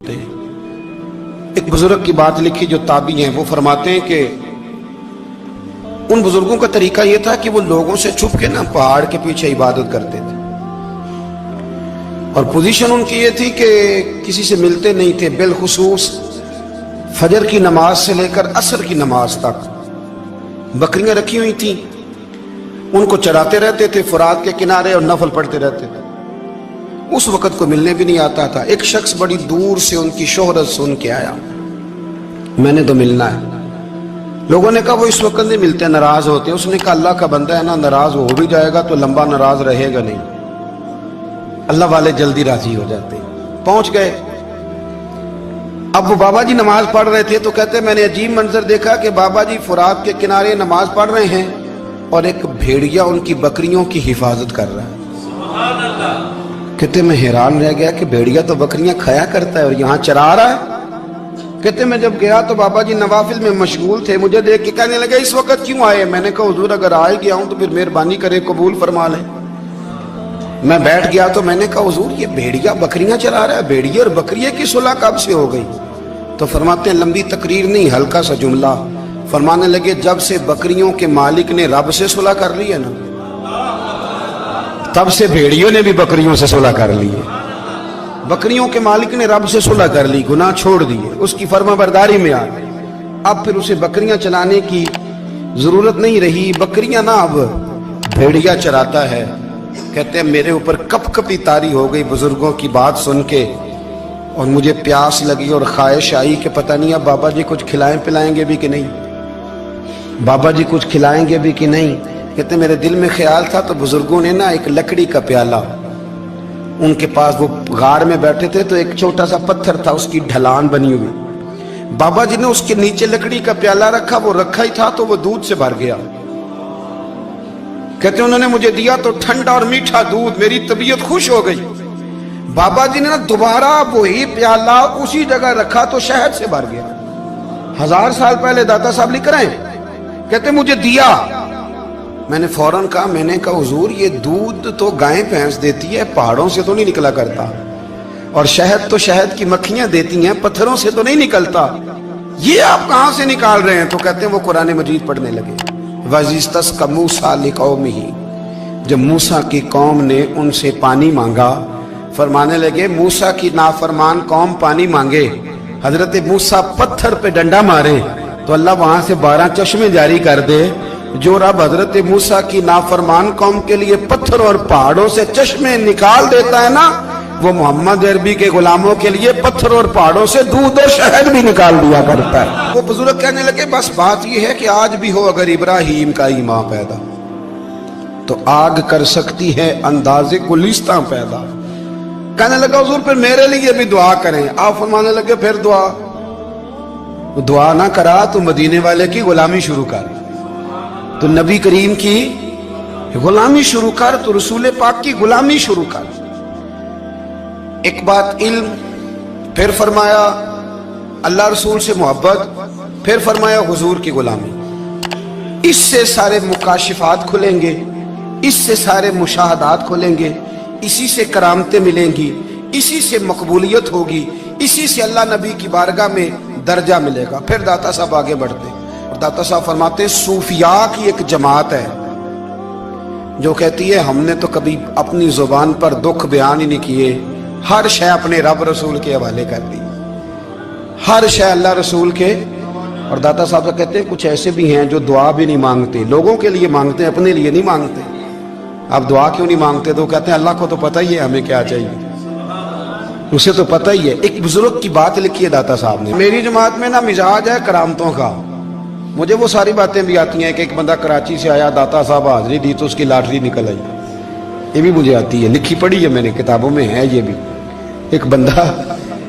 ایک بزرگ کی بات لکھی جو تابعی ہیں، وہ فرماتے ہیں کہ ان بزرگوں کا طریقہ یہ تھا کہ وہ لوگوں سے چھپ کے پہاڑ کے پیچھے عبادت کرتے تھے، اور پوزیشن ان کی یہ تھی کہ کسی سے ملتے نہیں تھے، بالخصوص فجر کی نماز سے لے کر عصر کی نماز تک بکریاں رکھی ہوئی تھیں، ان کو چراتے رہتے تھے فرات کے کنارے اور نفل پڑھتے رہتے تھے۔ اس وقت کو ملنے بھی نہیں آتا تھا۔ ایک شخص بڑی دور سے ان کی شہرت سن کے آیا، میں نے تو ملنا ہے۔ لوگوں نے کہا وہ اس وقت نہیں ملتے، ناراض ہوتے ہیں۔ اس نے کہا اللہ کا بندہ ہے نا، ناراض ہو بھی جائے گا تو لمبا ناراض رہے گا نہیں، اللہ والے جلدی راضی ہو جاتے ہیں۔ پہنچ گئے۔ اب وہ بابا جی نماز پڑھ رہے تھے تو کہتے میں نے عجیب منظر دیکھا کہ بابا جی فرات کے کنارے نماز پڑھ رہے ہیں اور ایک بھیڑیا ان کی بکریوں کی حفاظت کر رہا ہے۔ سبحان اللہ۔ کہتے میں حیران رہ گیا کہ بھیڑیا تو بکریاں کھایا کرتا ہے اور یہاں چرا رہا ہے۔ کہتے میں جب گیا تو بابا جی نوافل میں مشغول تھے، مجھے دیکھ کے کہنے لگے اس وقت کیوں آئے؟ میں نے کہا حضور اگر آئے گیا ہوں تو پھر مہربانی کرے قبول فرما لیں۔ میں بیٹھ گیا تو میں نے کہا حضور یہ بھیڑیا بکریاں چرا رہا ہے، بھیڑیا اور بکریے کی صلح کب سے ہو گئی؟ تو فرماتے ہیں لمبی تقریر نہیں، ہلکا سا جملہ۔ فرمانے لگے جب سے بکریوں کے مالک نے رب سے صلح کر لی ہے نا، تب سے بھیڑیوں نے بھی بکریوں سے صلح کر لی ہے۔ بکریوں کے مالک نے رب سے صلح کر لی، گناہ چھوڑ دیے، اس کی فرما برداری میں آ گئے۔ اب پھر اسے بکریاں چلانے کی ضرورت نہیں رہی، بکریاں نہ اب بھیڑیا چراتا ہے۔ کہتے ہیں میرے اوپر کپ کپی طاری ہو گئی بزرگوں کی بات سن کے، اور مجھے پیاس لگی اور خواہش آئی کہ پتہ نہیں اب بابا جی کچھ کھلائیں پلائیں گے بھی کہ نہیں، بابا جی کچھ کھلائیں گے بھی کہ نہیں۔ کہتے میرے دل میں خیال تھا تو بزرگوں نے ایک لکڑی کا پیالہ، ان کے پاس وہ غار میں بیٹھے تھے تو ایک چھوٹا سا پتھر تھا، اس کی ڈھلان بنی ہوئی، بابا جی نے اس کے نیچے لکڑی کا پیالہ رکھا، وہ رکھا ہی تھا تو وہ دودھ سے بھر گیا۔ کہتے انہوں نے مجھے دیا تو ٹھنڈا اور میٹھا دودھ، میری طبیعت خوش ہو گئی۔ بابا جی نے دوبارہ وہی پیالہ اسی جگہ رکھا تو شہد سے بھر گیا۔ 1000 سال پہلے داتا صاحب لکھ رہے ہیں، کہتے مجھے دیا۔ میں نے فوراً کہا، میں نے کہا حضور یہ دودھ تو گائیں بھینس دیتی ہے، پہاڑوں سے تو نہیں نکلا کرتا، اور شہد تو شہد کی مکھیاں دیتی ہیں، پتھروں سے تو نہیں نکلتا، یہ آپ کہاں سے نکال رہے ہیں؟ تو کہتے ہیں وہ قرآن مجید پڑھنے لگے۔ وَإِذِ اسْتَسْقَى مُوسَىٰ لِقَوْمِهِ، جب موسیٰ کی قوم نے ان سے پانی مانگا، فرمانے لگے موسیٰ کی نافرمان قوم پانی مانگے، حضرت موسیٰ پتھر پہ ڈنڈا مارے تو اللہ وہاں سے 12 چشمے جاری کر دے۔ جو رب حضرت موسیٰ کی نافرمان قوم کے لیے پتھر اور پہاڑوں سے چشمے نکال دیتا ہے نا، وہ محمد عربی کے غلاموں کے لیے پتھر اور پہاڑوں سے دودھ اور شہد بھی نکال دیا کرتا ہے۔ وہ بزرگ کہنے لگے بس بات یہ ہے کہ آج بھی ہو اگر ابراہیم کا ایمان پیدا تو آگ کر سکتی ہے انداز گلستاں پیدا۔ کہنے لگا حضور پھر میرے لیے بھی دعا کریں۔ آپ فرمانے لگے پھر دعا نہ کرا تو مدینے والے کی غلامی شروع کر، تو نبی کریم کی غلامی شروع کر، تو رسول پاک کی غلامی شروع کر۔ ایک بات علم، پھر فرمایا اللہ رسول سے محبت، پھر فرمایا حضور کی غلامی۔ اس سے سارے مکاشفات کھلیں گے، اس سے سارے مشاہدات کھلیں گے، اسی سے کرامتیں ملیں گی، اسی سے مقبولیت ہوگی، اسی سے اللہ نبی کی بارگاہ میں درجہ ملے گا۔ پھر داتا صاحب آگے بڑھتے اور داتا صاحب فرماتے ہیں صوفیاء کی ایک جماعت ہے جو کہتی ہے ہم نے تو کبھی اپنی زبان پر دکھ بیان ہی نہیں کیے، ہر شے اپنے رب رسول کے حوالے کر دی، ہر شے اللہ رسول کے۔ اور داتا صاحب کہتے ہیں کچھ ایسے بھی ہیں جو دعا بھی نہیں مانگتے، لوگوں کے لیے مانگتے ہیں، اپنے لیے نہیں مانگتے۔ آپ دعا کیوں نہیں مانگتے؟ تو کہتے ہیں اللہ کو تو پتہ ہی ہے ہمیں کیا چاہیے، اسے تو پتہ ہی ہے۔ ایک بزرگ کی بات لکھی ہے داتا صاحب نے، میری جماعت میں مزاج ہے کرامتوں کا، مجھے وہ ساری باتیں بھی آتی ہیں کہ ایک بندہ کراچی سے آیا، داتا صاحب حاضری دی تو اس کی لاٹری نکل آئی، یہ بھی مجھے آتی ہے، لکھی پڑھی ہے میں نے، کتابوں میں ہے یہ بھی۔ ایک بندہ،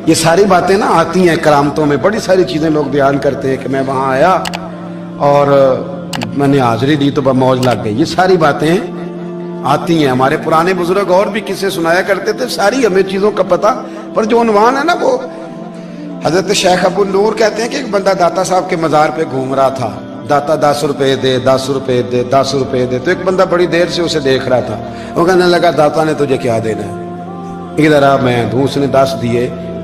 یہ ساری باتیں آتی ہیں کرامتوں میں، بڑی ساری چیزیں لوگ بیان کرتے ہیں کہ میں وہاں آیا اور میں نے حاضری دی تو موج لگ گئی، یہ ساری باتیں آتی ہیں۔ ہمارے پرانے بزرگ اور بھی قصے سنایا کرتے تھے، ساری ہمیں چیزوں کا پتہ، پر جو عنوان ہے نا وہ حضرت شیخ ابو نور کہتے ہیں کہ ایک بندہ داتا صاحب کے مزار پہ گھوم رہا تھا، داتا 10 روپے دے، 10 روپے دے، 10 روپے دے، تو ایک بندہ بڑی دیر سے اسے دیکھ رہا تھا، وہ کہنے لگا داتا نے تجھے کیا دینا ہے، ادھر آ میں دوں۔ اس نے 10 دیے،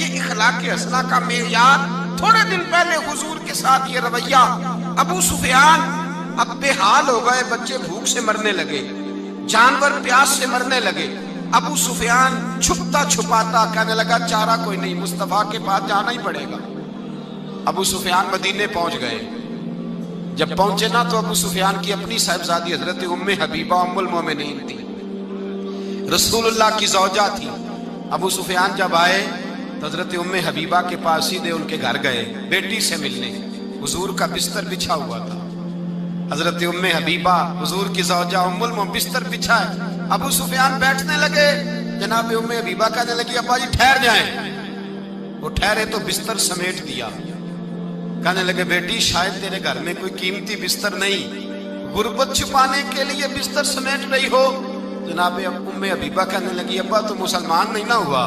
یہ اخلاق حسنہ کا معیار. تھوڑے دن پہلے حضور کے ساتھ یہ رویہ. ابو سفیان اب بے حال ہو گئے, بچے بھوک سے مرنے لگے, جانور پیاس سے مرنے لگے. ابو سفیان چھپتا چھپاتا کہنے لگا چارہ کوئی نہیں, مصطفیٰ کے پاس جانا ہی پڑے گا. ابو سفیان مدینے پہنچ گئے. جب پہنچے نا تو ابو سفیان کی اپنی صاحبزادی حضرت ام حبیبہ ام المومنین تھی, رسول اللہ کی زوجہ تھی. ابو سفیان جب آئے تو حضرت ام حبیبہ کے پاس سیدھے ان کے گھر گئے بیٹی سے ملنے. حضور کا بستر بچھا ہوا تھا. حضرت ام حبیبہ حضور کی زوجہ ام المومنین بستر بچھا ہے. ابو سفیان بیٹھنے لگے, جناب ام حبیبہ کہنے لگی ابا جی ٹھہر جائیں. وہ ٹھہرے تو بستر سمیٹ دیا. کہنے لگے بیٹی شاید تیرے گھر میں کوئی قیمتی بستر نہیں, غربت چھپانے کے لیے بستر سمیٹ رہی ہو. جناب ام حبیبہ کہنے لگی ابا تو مسلمان نہیں نہ ہوا,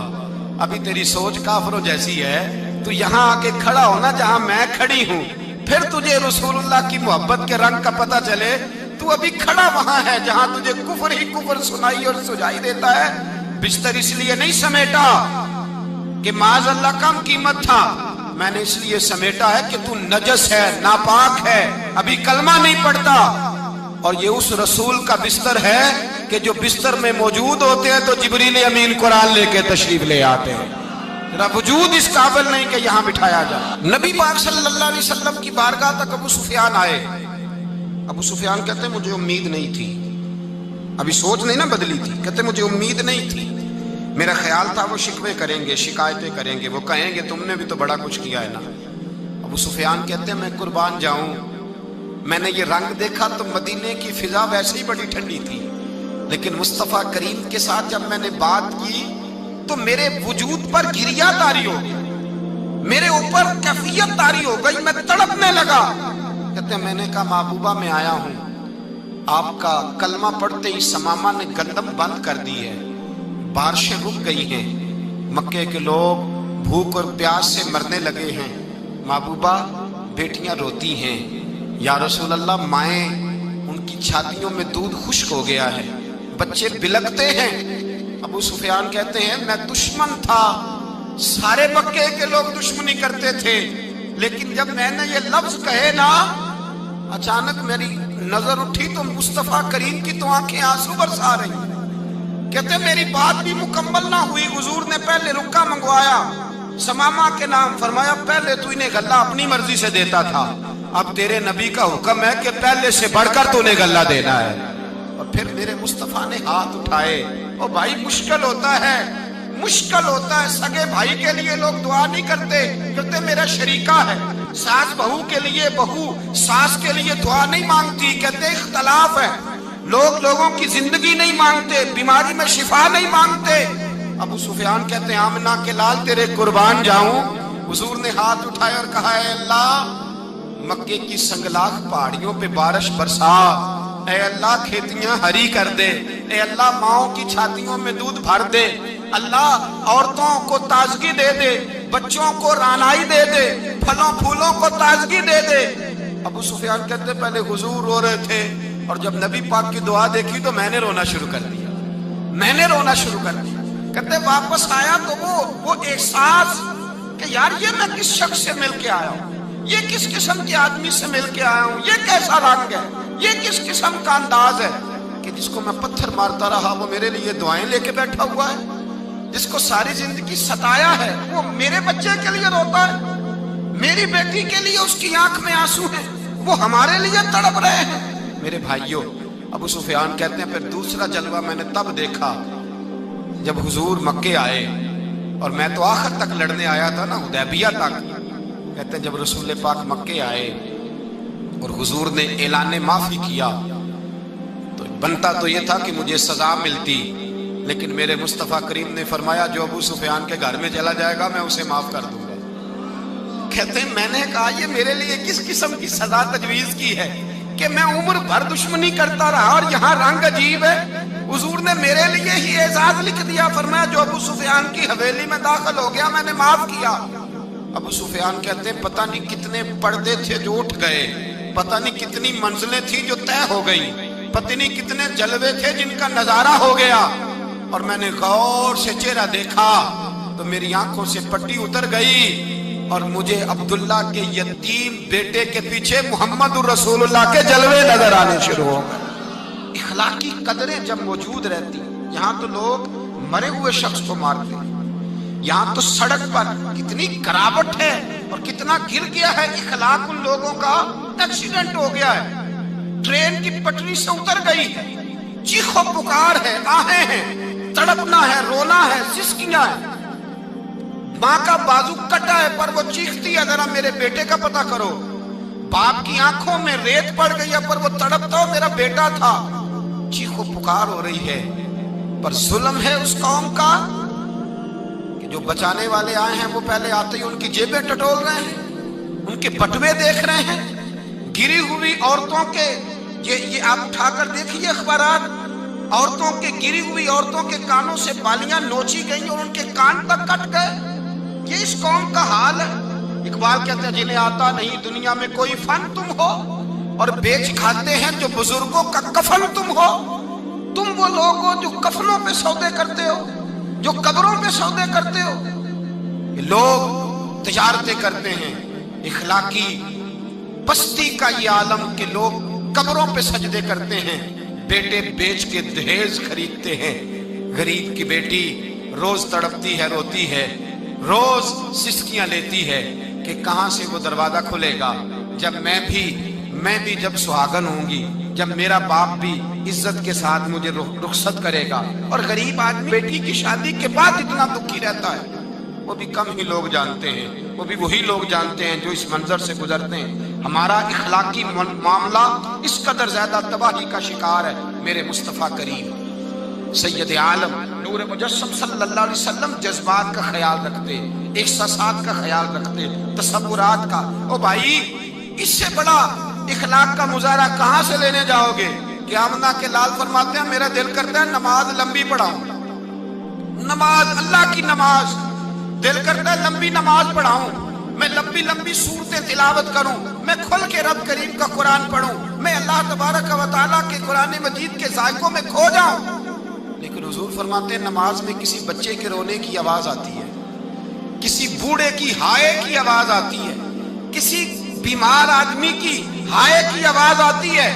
ابھی تیری سوچ کافروں جیسی ہے. تو یہاں آ کے کھڑا ہونا جہاں میں کھڑی ہوں, پھر تجھے رسول اللہ کی محبت کے رنگ کا پتہ چلے. تو ابھی کھڑا وہاں ہے جہاں تجھے کفر ہی کفر سنائی اور سجائی دیتا ہے. بستر اس لیے نہیں سمیٹا کہ معاذ اللہ کم قیمت تھا, میں نے اس لیے سمیٹا ہے کہ تو نجس ہے, ناپاک ہے, ابھی کلمہ نہیں پڑھتا. اور یہ اس رسول کا بستر ہے کہ جو بستر میں موجود ہوتے ہیں تو جبریل امین قرآن لے کے تشریف لے آتے ہیں. ذرا وجود اس قابل نہیں کہ یہاں بٹھایا جائے. نبی پاک صلی اللہ علیہ وسلم کی بارگاہ تک ابو سفیان آئے. ابو سفیان کہتے ہیں مجھے امید نہیں تھی, ابھی سوچ نہیں نہ بدلی تھی. کہتے ہیں مجھے امید نہیں تھی, میرا خیال تھا وہ شکوے کریں گے, شکایتیں کریں گے, وہ کہیں گے تم نے بھی تو بڑا کچھ کیا ہے نا. ابو سفیان کہتے ہیں میں قربان جاؤں, میں نے یہ رنگ دیکھا تو مدینے کی فضا ویسے ہی بڑی ٹھنڈی تھی, لیکن مصطفیٰ کریم کے ساتھ جب میں نے بات کی تو میرے وجود پر گریہ طاری ہو گئی, میرے اوپر کیفیت طاری ہو گئی, میں تڑپنے لگا. کہتے ہیں میں نے کہا محبوبہ میں آیا ہوں, آپ کا کلمہ پڑھتے ہی سمامہ نے گندم بند کر دی ہے, بارشیں رک گئی ہیں, مکے کے لوگ بھوک اور پیاس سے مرنے لگے ہیں. محبوبہ بیٹیاں روتی ہیں, یا رسول اللہ مائیں ان کی چھاتیوں میں دودھ خشک ہو گیا ہے, بچے بلکتے ہیں. ابو سفیان کہتے ہیں میں دشمن تھا, سارے مکے کے لوگ دشمنی کرتے تھے, لیکن جب میں نے یہ لفظ کہے نا اچانک میری نظر اٹھی تو مصطفیٰ کریم کی تو آنکھیں آنسو برسا رہی. کہتے میری بات بھی مکمل نہ ہوئی, حضور نے پہلے رکا منگوایا, سمامہ کے نام فرمایا پہلے تو انہیں غلہ اپنی مرضی سے دیتا تھا, اب تیرے نبی کا حکم ہے کہ پہلے سے بڑھ کر تو انہیں غلہ دینا ہے. اور پھر میرے مصطفیٰ نے ہاتھ اٹھائے. او بھائی مشکل ہوتا ہے, مشکل ہوتا ہے, سگے بھائی کے لیے لوگ دعا نہیں کرتے, کہتے میرا شریکہ ہے. ساس بہو کے لیے بہو ساس کے لیے دعا نہیں مانگتی, کہتے اختلاف ہے, لوگ لوگوں کی زندگی نہیں مانگتے, بیماری میں شفا نہیں مانگتے. ابو سفیان کہتے ہیں آمنہ کے لال تیرے قربان جاؤں. حضور نے ہاتھ اٹھائے اور کہا اے اللہ مکے کی سنگلاخ پہاڑیوں پہ بارش برسا, اے اللہ کھیتیاں ہری کر دے, اے اللہ ماؤں کی چھاتیوں میں دودھ بھر دے, اللہ عورتوں کو تازگی دے دے, بچوں کو رانائی دے دے, پھلوں پھولوں کو تازگی دے دے. ابو سفیان کہتے پہلے حضور رو رہے تھے اور جب نبی پاک کی دعا دیکھی تو میں نے رونا شروع کر دیا, میں نے رونا شروع کر دیا. کہتے واپس آیا تو وہ احساس کہ یار یہ میں کس شخص سے مل کے آیا ہوں, یہ کس قسم کے آدمی سے مل کے آیا ہوں, یہ کیسا رنگ ہے, یہ کس قسم کا انداز ہے کہ جس کو میں پتھر مارتا رہا وہ میرے لیے دعائیں لے کے بیٹھا ہوا ہے, جس کو ساری زندگی ستایا ہے وہ میرے بچے کے لیے روتا ہے, میری بیٹی کے لیے اس کی آنکھ میں آنسو ہیں, وہ ہمارے لیے تڑپ رہے ہیں. میرے بھائیوں ابو سفیان کہتے ہیں پھر دوسرا جلوہ میں نے تب دیکھا جب حضور مکے آئے, اور میں تو آخر تک لڑنے آیا تھا نا, حدیبیہ تک. کہتے ہیں جب رسول پاک مکے آئے اور حضور نے اعلان معافی کیا تو بنتا تو یہ تھا کہ مجھے سزا ملتی, لیکن میرے مصطفیٰ کریم نے فرمایا جو ابو سفیان کے گھر میں چلا جائے گا میں اسے معاف کر دوں گا. کہتے ہیں میں نے کہا یہ میرے لیے کس قسم کی سزا تجویز کی ہے کہ میں عمر بھر دشمنی کرتا رہا اور یہاں رنگ عجیب ہے. حضور نے میرے لیے ہی اعزاز لکھ دیا, فرمایا جو ابو سفیان کی حویلی میں داخل ہو گیا میں نے معاف کیا. ابو سفیان کہتے ہیں پتہ نہیں کتنے پردے تھے جو اٹھ گئے, پتہ نہیں کتنی منزلیں تھیں جو طے ہو گئی, پتہ نہیں کتنے جلوے تھے جن کا نظارہ ہو گیا. اور میں نے غور سے چہرہ دیکھا تو میری آنکھوں سے پٹی اتر گئی اور مجھے عبداللہ کے یتیم بیٹے کے پیچھے محمد رسول اللہ کے جلوے نظر آنے شروع ہو گئے۔ اخلاقی قدریں جب موجود رہتی، یہاں تو لوگ مرے ہوئے شخص کو مارتے ہیں، یہاں تو سڑک پر کتنی گراوٹ ہے اور کتنا گر گیا ہے اخلاق ان لوگوں کا، ایکسیڈنٹ ہو گیا ہے، ٹرین کی پٹری سے اتر گئی ہے، چیخ و پکار ہے، آہیں ہیں، تڑپنا ہے، رونا ہے، سسکیاں ہے، ماں کا بازو کٹا ہے پر وہ چیختی ہے ذرا میرے بیٹے کا پتہ کرو، باپ کی آنکھوں میں ریت پڑ گئی ہے پر وہ تڑپتا ہو میرا بیٹا تھا، چیخ و پکار ہو رہی ہے۔ پر ظلم ہے اس قوم کا کہ جو بچانے والے آئے ہیں وہ پہلے آتے ہی ان کی جیبیں ٹٹول رہے ہیں، ان کے بٹوے دیکھ رہے ہیں، گری ہوئی عورتوں کے، یہ آپ اٹھا کر دیکھیے اخبارات، عورتوں کے گری ہوئی عورتوں کے کانوں سے بالیاں نوچی گئیں اور ان کے کان تک کٹ گئے۔ یہ اس قوم کا حال ہے۔ اقبال کہتے ہیں جنہیں آتا نہیں دنیا میں کوئی فن تم ہو اور بیچ کھاتے ہیں جو بزرگوں کا کفن تم ہو۔ تم وہ لوگ ہو جو کفنوں پہ سودے کرتے ہو، جو قبروں پہ سودے کرتے ہو۔ یہ لوگ تجارتیں کرتے ہیں، اخلاقی پستی کا یہ عالم کہ لوگ قبروں پہ سجدے کرتے ہیں، بیٹے بیچ کے دہیز خریدتے ہیں۔ غریب کی بیٹی روز تڑپتی ہے، روتی ہے، روز سسکیاں لیتی ہے کہ کہاں سے وہ دروازہ کھلے گا جب میں بھی جب سہاگن ہوں گی، جب میرا باپ بھی عزت کے ساتھ مجھے رخصت کرے گا۔ اور غریب آدمی بیٹی کی شادی کے بعد اتنا دکھی رہتا ہے، وہ بھی کم ہی لوگ جانتے ہیں، وہ بھی وہی لوگ جانتے ہیں جو اس منظر سے گزرتے ہیں۔ ہمارا اخلاقی معاملہ اس قدر زیادہ تباہی کا شکار ہے۔ میرے مصطفیٰ کریم سید عالم نور مجسم صلی اللہ علیہ وسلم جذبات کا خیال رکھتے، احساسات کا خیال رکھتے، تصورات کا۔ او بھائی، اس سے بڑا اخلاق کا مظاہرہ کہاں سے لینے جاؤ گے؟ کہ آمنہ کے لال فرماتے ہیں میرا دل کرتا ہے نماز لمبی پڑھاؤں، نماز اللہ کی نماز، دل کرتا ہے لمبی نماز پڑھاؤں، میں لمبی لمبی صورتیں تلاوت کروں، میں کھل کے رب کریم کا قرآن پڑھوں، میں اللہ تبارک و تعالیٰ کے قرآن مجید کے ذائقوں میں کھو جاؤں۔ لیکن حضور فرماتے ہیں نماز میں کسی بچے کے رونے کی آواز آتی ہے، کسی بوڑھے کی ہائے کی آواز آتی ہے، کسی بیمار آدمی کی ہائے کی آواز آتی ہے۔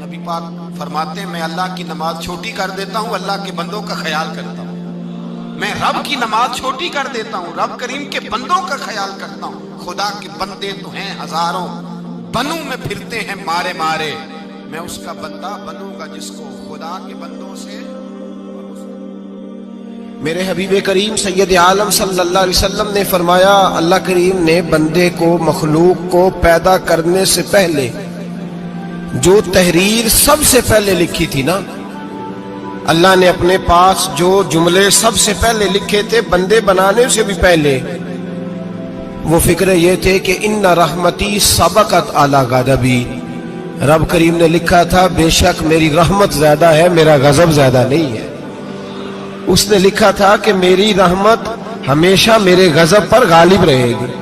نبی پاک فرماتے ہیں میں اللہ کی نماز چھوٹی کر دیتا ہوں، اللہ کے بندوں کا خیال کرتا ہوں۔ میں رب کی نماز چھوٹی کر دیتا ہوں، رب کریم کے بندوں کا خیال کرتا ہوں۔ خدا کے بندے تو ہیں ہزاروں، بنوں میں پھرتے ہیں مارے مارے، میں اس کا بندہ بنوں گا جس کو خدا کے بندوں سے۔ میرے حبیب کریم سید عالم صلی اللہ علیہ وسلم نے فرمایا اللہ کریم نے بندے کو، مخلوق کو پیدا کرنے سے پہلے جو تحریر سب سے پہلے لکھی تھی نا، اللہ نے اپنے پاس جو جملے سب سے پہلے لکھے تھے بندے بنانے سے بھی پہلے، وہ فکر یہ تھے کہ ان رحمتی سبقت اعلی غضبی، رب کریم نے لکھا تھا بے شک میری رحمت زیادہ ہے، میرا غضب زیادہ نہیں ہے۔ اس نے لکھا تھا کہ میری رحمت ہمیشہ میرے غضب پر غالب رہے گی۔